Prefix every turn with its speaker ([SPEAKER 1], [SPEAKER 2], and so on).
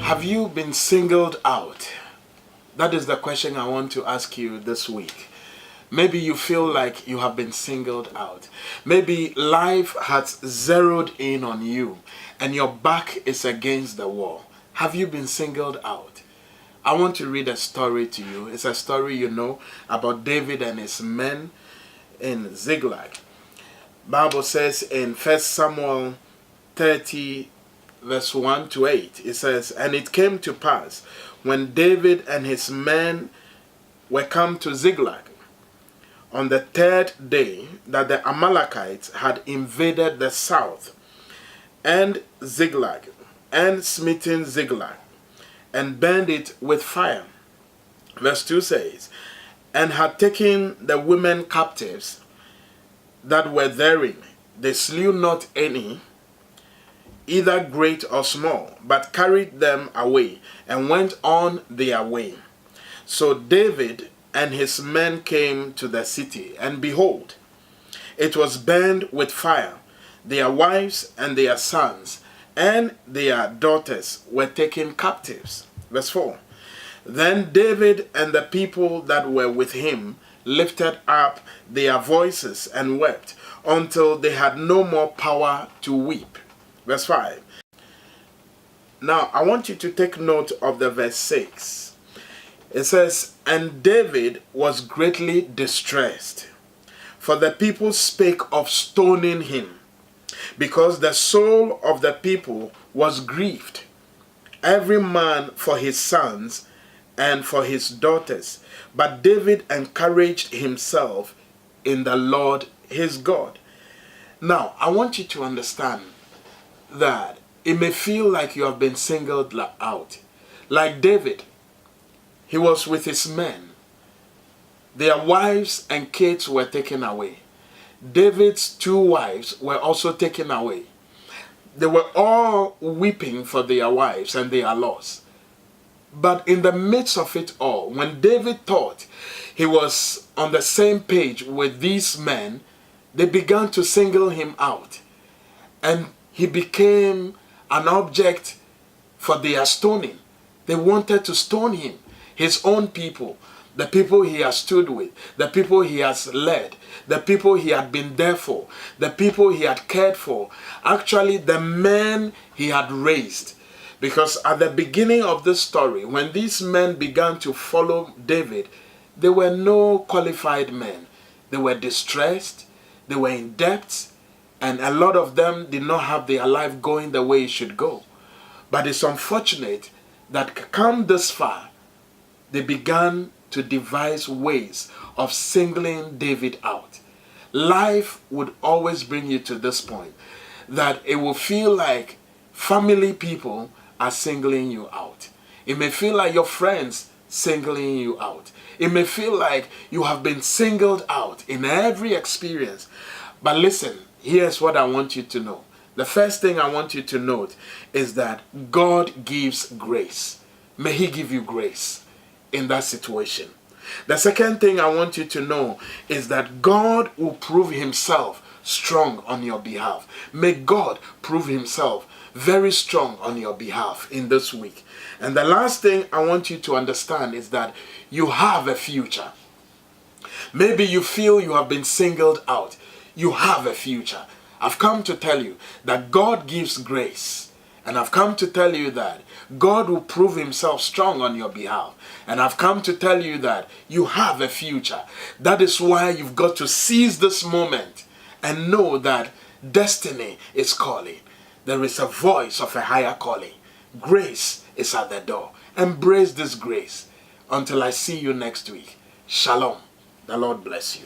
[SPEAKER 1] Have you been singled out? That is the question I want to ask you this week. Maybe you feel like you have been singled out. Maybe life has zeroed in on you and your back is against the wall. Have you been singled out? I want to read a story to you. It's a story you know about David and his men in Ziklag. Bible says in 1 Samuel 30 verse 1 to 8, it says, "And it came to pass, when David and his men were come to Ziklag, on the third day, that the Amalekites had invaded the south, and Ziklag, and smitten Ziklag, and burned it with fire." Verse 2 says, "And had taken the women captives that were therein. They slew not any, either great or small, but carried them away, and went on their way. So David and his men came to the city, and behold, it was burned with fire. Their wives and their sons and their daughters were taken captives." Verse 4. "Then David and the people that were with him lifted up their voices and wept until they had no more power to weep." Verse 5. Now, I want you to take note of the verse 6. It says, "And David was greatly distressed, for the people spake of stoning him, because the soul of the people was grieved, every man for his sons and for his daughters. But David encouraged himself in the Lord his God." Now, I want you to understand that it may feel like you have been singled out. Like David, he was with his men. Their wives and kids were taken away. David's two wives were also taken away. They were all weeping for their wives and their loss. But in the midst of it all, when David thought he was on the same page with these men, they began to single him out. And he became an object for their stoning. They wanted to stone him. His own people, the people he has stood with, the people he has led, the people he had been there for, the people he had cared for, actually the men he had raised. Because at the beginning of this story, when these men began to follow David, they were no qualified men. They were distressed, they were in debt, and a lot of them did not have their life going the way it should go. But it's unfortunate that come this far, they began to devise ways of singling David out. Life would always bring you to this point, that it will feel like family people are singling you out. It may feel like your friends singling you out. It may feel like you have been singled out in every experience. But listen, here's what I want you to know. The first thing I want you to note is that God gives grace. May He give you grace in that situation. The second thing I want you to know is that God will prove Himself strong on your behalf. May God prove Himself very strong on your behalf in this week. And the last thing I want you to understand is that you have a future. Maybe you feel you have been singled out. You have a future. I've come to tell you that God gives grace. And I've come to tell you that God will prove Himself strong on your behalf. And I've come to tell you that you have a future. That is why you've got to seize this moment and know that destiny is calling. There is a voice of a higher calling. Grace is at the door. Embrace this grace. Until I see you next week. Shalom. The Lord bless you.